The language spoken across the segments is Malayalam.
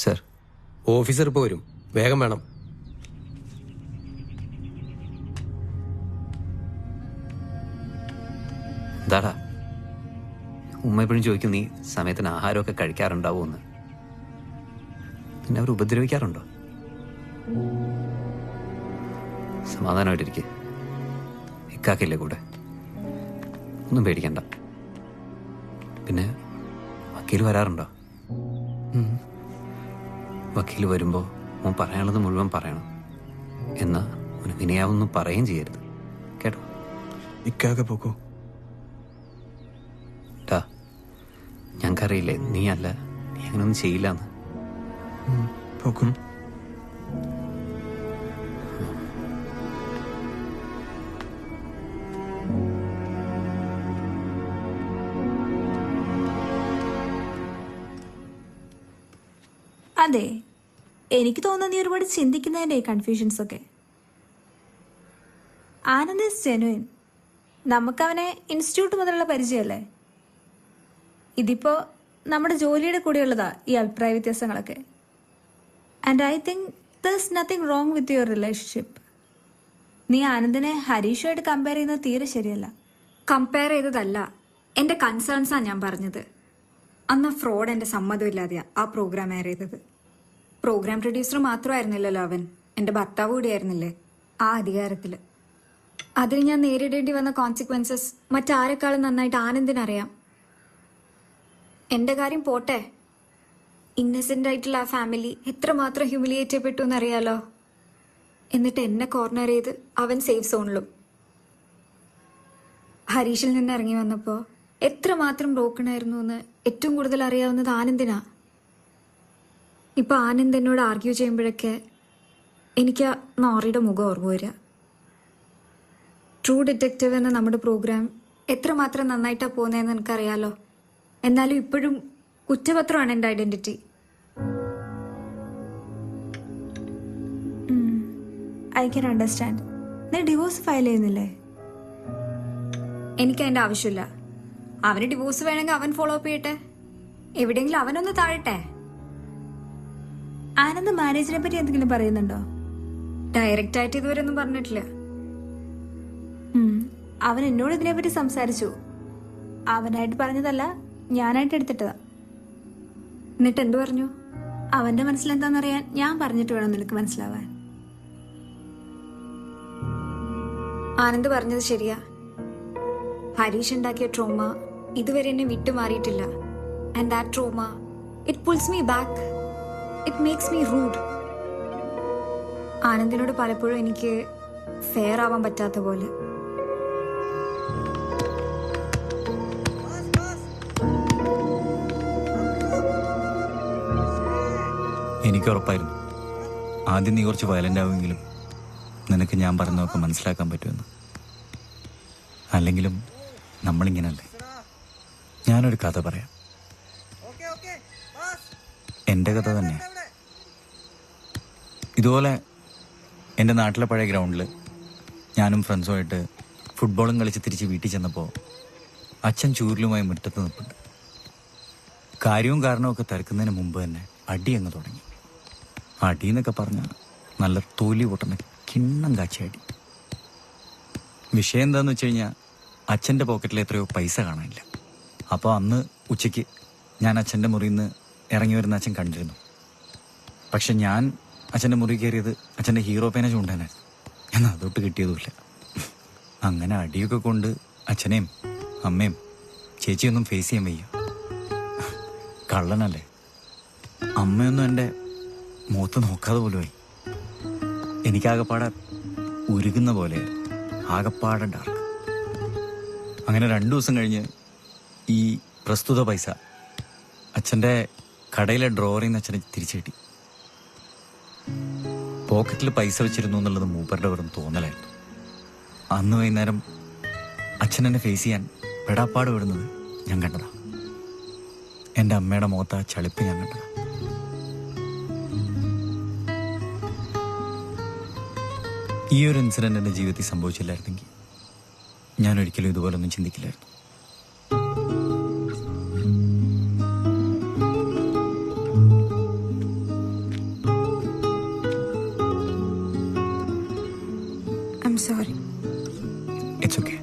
സർ, ഓഫീസർ ഇപ്പോൾ വരും, വേഗം വേണം. എന്താടാ ഉമ്മ എപ്പോഴും ചോദിക്കും നീ സമയത്തിന് ആഹാരമൊക്കെ കഴിക്കാറുണ്ടാവുമെന്ന്. പിന്നെ അവർ ഉപദ്രവിക്കാറുണ്ടോ? സമാധാനമായിട്ടിരിക്കെ, ഇക്കാക്കില്ലേ കൂടെ, ഒന്നും പേടിക്കണ്ട. പിന്നെ വക്കീൽ വരാറുണ്ടോ? വക്കീൽ വരുമ്പോൾ മോൻ പറയാനുള്ളത് മുഴുവൻ പറയണം. എന്നാ അവന് വിനയാവൊന്നും പറയുകയും ചെയ്യരുത്, കേട്ടോ? ഇക്കാകെ പോക്കോ. ഞങ്ങൾക്കറിയില്ലേ നീ അല്ല, നീ അങ്ങനൊന്നും ചെയ്യില്ലെന്ന്. പോക്കും. അതെ, എനിക്ക് തോന്നുന്നു നീ ഒരുപാട് ചിന്തിക്കുന്നതിൻ്റെ കൺഫ്യൂഷൻസ് ഒക്കെ. Anand is genuine. നമുക്കവനെ ഇൻസ്റ്റിറ്റ്യൂട്ട് മുതലുള്ള പരിചയമല്ലേ. ഇതിപ്പോൾ നമ്മുടെ ജോലിയുടെ കൂടെയുള്ളതാ ഈ അഭിപ്രായ വ്യത്യാസങ്ങളൊക്കെ. And I think there is nothing wrong with your relationship. നീ ആനന്ദിനെ ഹരീഷുമായിട്ട് കമ്പയർ ചെയ്യുന്നത് തീരെ ശരിയല്ല. കമ്പയർ ചെയ്തതല്ല, എൻ്റെ കൺസേൺസാണ് ഞാൻ പറഞ്ഞത്. അന്ന് ഫ്രോഡ് എൻ്റെ സമ്മതമില്ലാതെയാ ആ പ്രോഗ്രാം എയർ ചെയ്തത്. പ്രോഗ്രാം പ്രൊഡ്യൂസർ മാത്രമായിരുന്നില്ലല്ലോ അവൻ, എൻ്റെ ഭർത്താവ് കൂടിയായിരുന്നില്ലേ ആ അധികാരത്തിൽ. അതിൽ ഞാൻ നേരിടേണ്ടി വന്ന കോൺസിക്വൻസസ് മറ്റാരെക്കാളും നന്നായിട്ട് ആനന്ദിനറിയാം. എൻ്റെ കാര്യം പോട്ടെ, ഇന്നസെൻ്റ് ആയിട്ടുള്ള ആ ഫാമിലി എത്രമാത്രം ഹ്യൂമിലിയേറ്റ് ചെയ്യപ്പെട്ടു എന്നറിയാലോ. എന്നിട്ട് എന്നെ കോർണർ ചെയ്ത് അവൻ സേഫ് സോണിലും. ഹരീഷിൽ നിന്ന് ഇറങ്ങി വന്നപ്പോൾ എത്രമാത്രം ബ്രോക്കൺ ആയിരുന്നു എന്ന് ഏറ്റവും കൂടുതൽ അറിയാവുന്നത് ആനന്ദിനാ. ഇപ്പൊ ആനന്ദ് എന്നോട് ആർഗ്യൂ ചെയ്യുമ്പോഴൊക്കെ എനിക്ക് നോറിയുടെ മുഖം ഓർമ്മ വരിക. ട്രൂ ഡിറ്റക്റ്റീവ് എന്ന നമ്മുടെ പ്രോഗ്രാം എത്രമാത്രം നന്നായിട്ടാണ് പോകുന്നതെന്ന് എനിക്കറിയാലോ. എന്നാലും ഇപ്പോഴും കുറ്റപത്രമാണ് എൻ്റെ ഐഡന്റിറ്റി. I can understand. നീ ഡിവോഴ്സ് ഫയൽ ചെയ്യുന്നില്ലേ? എനിക്ക് അതിൻ്റെ ആവശ്യമില്ല. അവന് ഡിവോഴ്സ് വേണമെങ്കിൽ അവൻ ഫോളോ അപ്പ് ചെയ്യട്ടെ, എവിടെയെങ്കിലും അവനൊന്ന് താഴട്ടെ. ആനന്ദ് മാരേജിനെ പറ്റി എന്തെങ്കിലും പറയുന്നുണ്ടോ? ഡയറക്റ്റ് ആയിട്ട് ഇതുവരെ ഒന്നും പറഞ്ഞിട്ടില്ല. അവൻ എന്നോട് ഇതിനെപ്പറ്റി സംസാരിച്ചു. അവനായിട്ട് പറഞ്ഞതല്ല, ഞാനായിട്ട് എടുത്തിട്ടതാ. എന്നിട്ട് എന്തു പറഞ്ഞു? അവന്റെ മനസ്സിലെന്താണെന്നറിയാൻ ഞാൻ പറഞ്ഞിട്ട് വേണം നിനക്ക് മനസ്സിലാവാൻ. ആനന്ദ് പറഞ്ഞത് ശരിയാ. ഹരീഷ് ഉണ്ടാക്കിയ ട്രോമ ഇതുവരെ എന്നെ വിട്ടുമാറിയിട്ടില്ല. And that trauma it pulls me back. It makes me rude. ആനന്ദിനോട് പലപ്പോഴും എനിക്ക് ഫെയർ ആവാൻ പറ്റാത്ത പോലെ. എനിക്ക് ഉറപ്പായിരുന്നു ആദ്യം നീ കുറച്ച് വയലന്റ് ആവുമെങ്കിലും നിനക്ക് ഞാൻ പറഞ്ഞതൊക്കെ മനസ്സിലാക്കാൻ പറ്റുമെന്ന്. അല്ലെങ്കിലും നമ്മളിങ്ങനല്ലേ. ഞാനൊരു കഥ പറയാം. എൻ്റെ കഥ തന്നെ. ഇതുപോലെ എൻ്റെ നാട്ടിലെ പഴയ ഗ്രൗണ്ടിൽ ഞാനും ഫ്രണ്ട്സുമായിട്ട് ഫുട്ബോളും കളിച്ച് തിരിച്ച് വീട്ടിൽ ചെന്നപ്പോൾ അച്ഛൻ ചൂരിലുമായി മുറ്റത്ത് നിൽപ്പുണ്ട്. കാര്യവും കാരണമൊക്കെ തിരക്കുന്നതിന് മുമ്പ് തന്നെ അടി അങ്ങ് തുടങ്ങി. അടി എന്നൊക്കെ പറഞ്ഞാൽ നല്ല തൊലി പൊട്ടുന്ന കിണ്ണം കാച്ചി അടി. വിഷയം എന്താണെന്ന് വെച്ച് കഴിഞ്ഞാൽ അച്ഛൻ്റെ പോക്കറ്റിൽ എത്രയോ പൈസ കാണാനില്ല. അപ്പോൾ അന്ന് ഉച്ചയ്ക്ക് ഞാൻ അച്ഛൻ്റെ മുറിയിൽ നിന്ന് ഇറങ്ങി വരുന്ന അച്ഛൻ കണ്ടിരുന്നു. പക്ഷെ ഞാൻ അച്ഛൻ്റെ മുറി കയറിയത് അച്ഛൻ്റെ ഹീറോ പേന ചൂണ്ടാനായിരുന്നു. എന്നാൽ അതൊട്ട് കിട്ടിയതുമില്ല. അങ്ങനെ അടിയൊക്കെ കൊണ്ട് അച്ഛനെയും അമ്മയും ചേച്ചിയൊന്നും ഫേസ് ചെയ്യാൻ വയ്യ. കള്ളനല്ലേ. അമ്മയൊന്നും എൻ്റെ മുഖത്ത് നോക്കാതെ പോലുമായി. എനിക്കാകപ്പാടെ ഉരുകുന്ന പോലെ, ആകപ്പാടെ ഡാർക്ക്. അങ്ങനെ 2 ദിവസം കഴിഞ്ഞ് ഈ പ്രസ്തുത പൈസ അച്ഛൻ്റെ കടയിലെ ഡ്രോറിൽ നിന്ന് അച്ഛനെ തിരിച്ചു കിട്ടി. പോക്കറ്റിൽ പൈസ വെച്ചിരുന്നു എന്നുള്ളത് മൂപ്പരുടെ വെറും തോന്നലായിരുന്നു. അന്ന് വൈകുന്നേരം അച്ഛൻ എന്നെ ഫേസ് ചെയ്യാൻ പെടാപ്പാട് വിടുന്നത് ഞാൻ കണ്ടതാ. എൻ്റെ അമ്മയുടെ മുഖത്ത് ആ ചളിപ്പ് ഞാൻ കണ്ടതാ. ഈ ഒരു ഇൻസിഡന്റ് എൻ്റെ ജീവിതത്തിൽ സംഭവിച്ചില്ലായിരുന്നെങ്കിൽ ഞാൻ ഒരിക്കലും ഇതുപോലൊന്നും ചിന്തിക്കില്ലായിരുന്നു. സോറി. It's okay.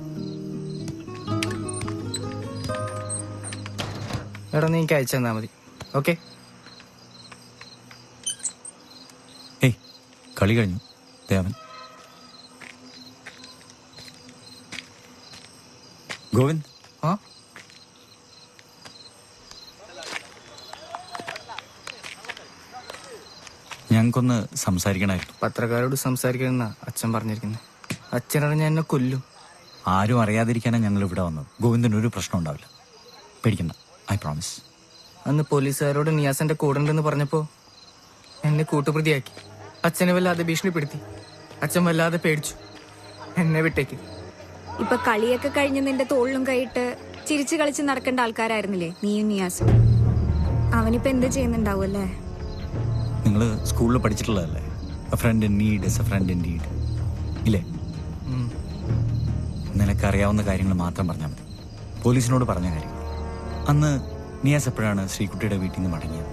എടാ നീ എനിക്ക് അയച്ചു തന്നാൽ മതി. ഓക്കെ. ഏയ് കളി കഴിഞ്ഞു. ദേവൻ ഗോവിന്ദ്. ആ ഞങ്ങൾക്കൊന്ന് സംസാരിക്കണമായിരുന്നു. പത്രക്കാരോട് സംസാരിക്കണമെന്നാ അച്ഛൻ പറഞ്ഞിരിക്കുന്നത്. അച്ഛനറിഞ്ഞ എന്നെ കൊല്ലും. ആരും അറിയാതിരിക്കാനാണ് ഞങ്ങൾ ഇവിടെ വന്നത്. ഗോവിന്ദിന് ഒരു പ്രശ്നം ഉണ്ടാവില്ല, പേടിക്കണ്ട. I promise. അന്ന് പോലീസുകാരോട് നിയാസന്റെ കൂടെ ഉണ്ടെന്ന് പറഞ്ഞപ്പോ എന്നെ കൂട്ടുപ്രതിയാക്കി. അച്ഛനെ വല്ലാതെ ഭീഷണിപ്പെടുത്തി. അച്ഛൻ വല്ലാതെ പേടിച്ചു. എന്നെ വിട്ടേക്ക്. ഇപ്പൊ കളിയൊക്കെ കഴിഞ്ഞ് നിന്റെ തോളിലും കൈയിട്ട് ചിരിച്ചു കളിച്ച് നടക്കേണ്ട ആൾക്കാരായിരുന്നില്ലേ നീയും നിയാസും? അവനിപ്പോ എന്ത് ചെയ്യുന്നുണ്ടാവും അല്ലേ? നിങ്ങൾ സ്കൂളിൽ പഠിച്ചിട്ടുള്ളതല്ലേ, a friend in need is a friend indeed ഇല്ലേ? നിനക്കറിയാവുന്ന കാര്യങ്ങൾ മാത്രം പറഞ്ഞാൽ മതി. പോലീസിനോട് പറഞ്ഞ കാര്യം. അന്ന് നിയാസ് എപ്പോഴാണ് ശ്രീകുട്ടിയുടെ വീട്ടിൽ നിന്ന് മടങ്ങിയത്?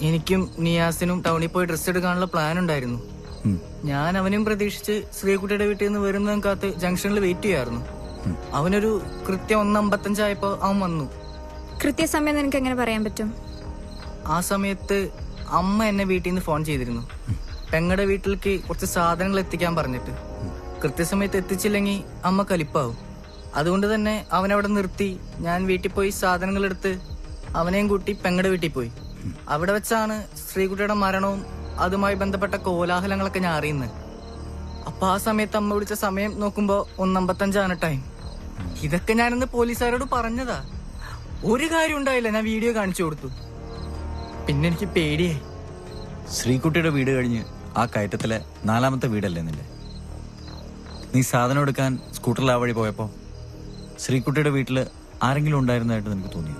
എനിക്കും നിയാസിനും ടൗണിൽ പോയി ഡ്രസ്സ് എടുക്കാനുള്ള പ്ലാൻ ഉണ്ടായിരുന്നു. ഞാൻ അവനും പ്രതീക്ഷിച്ച് ശ്രീകുട്ടിയുടെ വീട്ടിൽ നിന്ന് വരുന്നതും കാത്ത് ജംഗ്ഷനിൽ വെയിറ്റ് ചെയ്യായിരുന്നു. അവനൊരു കൃത്യം 1:55 അവൻ വന്നു. കൃത്യസമയം നിനക്ക് എങ്ങനെ പറയാൻ പറ്റും? ആ സമയത്ത് അമ്മ എന്നെ വീട്ടിൽ നിന്ന് ഫോൺ ചെയ്തിരുന്നു, പെങ്ങളുടെ വീട്ടിലേക്ക് കുറച്ച് സാധനങ്ങൾ എത്തിക്കാൻ പറഞ്ഞിട്ട്. കൃത്യസമയത്ത് എത്തിച്ചില്ലെങ്കിൽ അമ്മ കലിപ്പാവും. അതുകൊണ്ട് തന്നെ അവനവിടെ നിർത്തി ഞാൻ വീട്ടിൽ പോയി സാധനങ്ങൾ എടുത്ത് അവനെയും കൂട്ടി പെങ്ങളുടെ വീട്ടിൽ പോയി. അവിടെ വെച്ചാണ് ശ്രീകുട്ടിയുടെ മരണവും അതുമായി ബന്ധപ്പെട്ട കോലാഹലങ്ങളൊക്കെ ഞാൻ അറിയുന്നത്. അപ്പൊ ആ സമയത്ത് അമ്മ വിളിച്ച സമയം നോക്കുമ്പോ 1:55 ടൈം. ഇതൊക്കെ ഞാനിന്ന് പോലീസുകാരോട് പറഞ്ഞതാ. ഒരു കാര്യം ഉണ്ടായില്ല, ഞാൻ വീഡിയോ കാണിച്ചു കൊടുത്തു. പിന്നെ എനിക്ക് പേടിയായി. ശ്രീകുട്ടിയുടെ വീട് കഴിഞ്ഞ് ആ കയറ്റത്തിലെ 4ാമത്തെ വീടല്ലേ നിന്റെ? നീ സാധനം എടുക്കാൻ സ്കൂട്ടറിൽ ആ വഴി പോയപ്പോ ശ്രീകുട്ടിയുടെ വീട്ടിൽ ആരെങ്കിലും ഉണ്ടായിരുന്നതായിട്ട് നിനക്ക് തോന്നിയോ?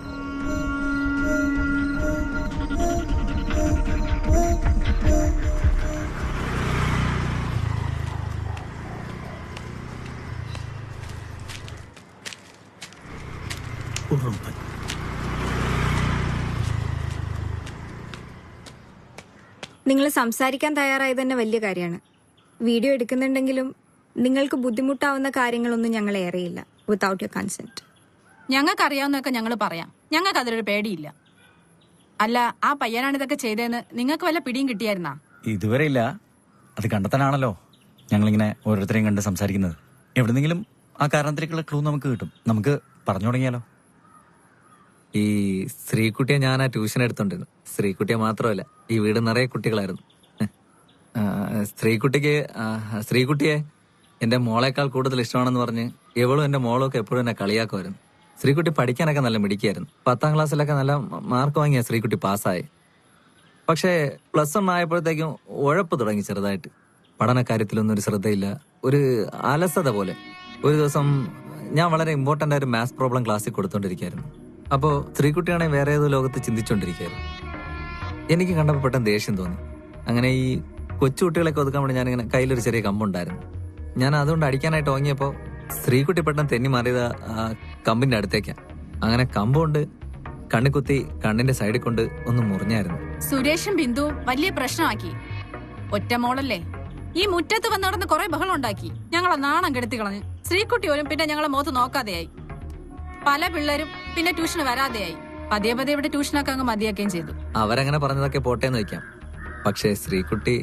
നിങ്ങൾ സംസാരിക്കാൻ തയ്യാറായത് തന്നെ വലിയ കാര്യമാണ്. വീഡിയോ എടുക്കുന്നുണ്ടെങ്കിലും നിങ്ങൾക്ക് ബുദ്ധിമുട്ടാവുന്ന കാര്യങ്ങളൊന്നും ഞങ്ങളെ അറിയില്ല വിത്തൗട്ട് യുവർ കൺസെന്റ്. ഞങ്ങൾക്ക് അറിയാവുന്നതൊക്കെ ഞങ്ങൾ പറയാം. ഞങ്ങൾക്ക് അതിലൊരു പേടിയില്ല. അല്ല, ആ പയ്യനാണ് ഇതൊക്കെ ചെയ്തതെന്ന് നിങ്ങൾക്ക് വല്ല പിടിയും കിട്ടിയായിരുന്നാ? ഇതുവരെ ഇല്ല. അത് കണ്ടെത്താനാണല്ലോ ഞങ്ങളിങ്ങനെ ഓരോരുത്തരെയും കണ്ട് സംസാരിക്കുന്നത്. എവിടെന്നെങ്കിലും ആ കാരണത്തിലേക്കുള്ള ക്ലൂ നമുക്ക് കിട്ടും. നമുക്ക് പറഞ്ഞു തുടങ്ങിയാലോ? ഈ ശ്രീകുട്ടിയെ ഞാൻ ആ ട്യൂഷൻ എടുത്തോണ്ടിരുന്നു. ശ്രീകുട്ടിയെ മാത്രമല്ല, ഈ വീട് നിറയെ കുട്ടികളായിരുന്നു. ശ്രീകുട്ടിയെ എന്റെ മോളേക്കാൾ കൂടുതൽ ഇഷ്ടമാണെന്ന് പറഞ്ഞ് എവളും എന്റെ മോളും ഒക്കെ എപ്പോഴും എന്നെ കളിയാക്കുമായിരുന്നു. ശ്രീകുട്ടി പഠിക്കാനൊക്കെ നല്ല മിടിക്കായിരുന്നു. 10ാം ക്ലാസ്സിലൊക്കെ നല്ല മാർക്ക് വാങ്ങിയ ശ്രീകുട്ടി പാസ്സായി. പക്ഷേ +1 ആയപ്പോഴത്തേക്കും ഉഴപ്പ് തുടങ്ങി ചെറുതായിട്ട്. പഠനകാര്യത്തിലൊന്നും ഒരു ശ്രദ്ധയില്ല, ഒരു അലസത പോലെ. ഒരു ദിവസം ഞാൻ വളരെ ഇമ്പോർട്ടന്റ് ആയ ഒരു മാത്സ് പ്രോബ്ലം ക്ലാസ്സിൽ കൊടുത്തോണ്ടിരിക്കുകയായിരുന്നു. അപ്പോ ശ്രീകുട്ടിയാണെങ്കിൽ വേറെ ഏതോ ലോകത്ത് ചിന്തിച്ചോണ്ടിരിക്കുകയായിരുന്നു. എനിക്ക് കണ്ടപ്പോൾ പെട്ടെന്ന് ദേഷ്യം തോന്നി. അങ്ങനെ ഈ കൊച്ചുകുട്ടികളൊക്കെ ഒതുക്കാൻ വേണ്ടി ഞാനിങ്ങനെ കയ്യിലൊരു ചെറിയ കമ്പുണ്ടായിരുന്നു. ഞാൻ അതുകൊണ്ട് അടിക്കാനായിട്ട് ഓങ്ങിയപ്പോ ശ്രീകുട്ടി പെട്ടെന്ന് തെന്നി മാറിയത് ആ കമ്പിന്റെ അടുത്തേക്കാ. അങ്ങനെ കമ്പുകൊണ്ട് കണ്ണിക്കുത്തി കണ്ണിന്റെ സൈഡിൽ കൊണ്ട് ഒന്ന് മുറിഞ്ഞായിരുന്നു. സുരേഷും ബിന്ദുവും വലിയ പ്രശ്നമാക്കി. ഒറ്റ മോളല്ലേ, ഈ മുറ്റത്ത് വന്ന് നടന്ന് കുറെ ബഹളം ഉണ്ടാക്കി. ഞങ്ങളെ നാണം കെടുത്തി കളഞ്ഞു. ശ്രീകുട്ടി പോലും പിന്നെ ഞങ്ങളെ മുഖത്ത് നോക്കാതെയായി. പല പിള്ളേരും പിന്നെ ട്യൂഷന് വരാതെയായി. പതിയെ പതിയെ ഇവിടെ ട്യൂഷനൊക്കെ അങ്ങ് മതിയാക്കുകയും ചെയ്തു. അവരങ്ങനെ പറഞ്ഞതൊക്കെ പോട്ടേന്ന് വെക്കാം. പക്ഷേ ശ്രീകുട്ടി...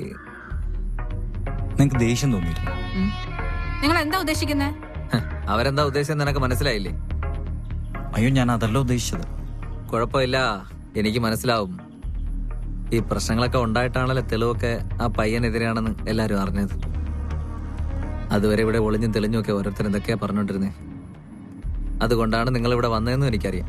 നിനക്ക് ദേഷ്യം തോന്നിയിരുന്നു? നിങ്ങൾ എന്താ ഉദ്ദേശിക്കുന്നത്? അവരെന്താ ഉദ്ദേശിച്ചത് നിനക്ക് മനസ്സിലായില്ലേ? അയ്യോ, ഞാൻ അതല്ല ഉദ്ദേശിച്ചത്. കുഴപ്പമില്ല, എനിക്ക് മനസ്സിലാവും. ഈ പ്രശ്നങ്ങളൊക്കെ ഉണ്ടായിട്ടാണല്ലോ തെളിവൊക്കെ ആ പയ്യനെതിരെയാണെന്ന് എല്ലാരും അറിഞ്ഞത്. അതുവരെ ഇവിടെ ഒളിഞ്ഞും തെളിഞ്ഞും ഒക്കെ ഓരോരുത്തർ എന്തൊക്കെയാ പറഞ്ഞോണ്ടിരുന്നേ. അതുകൊണ്ടാണ് നിങ്ങൾ ഇവിടെ വന്നതെന്നും എനിക്കറിയാം.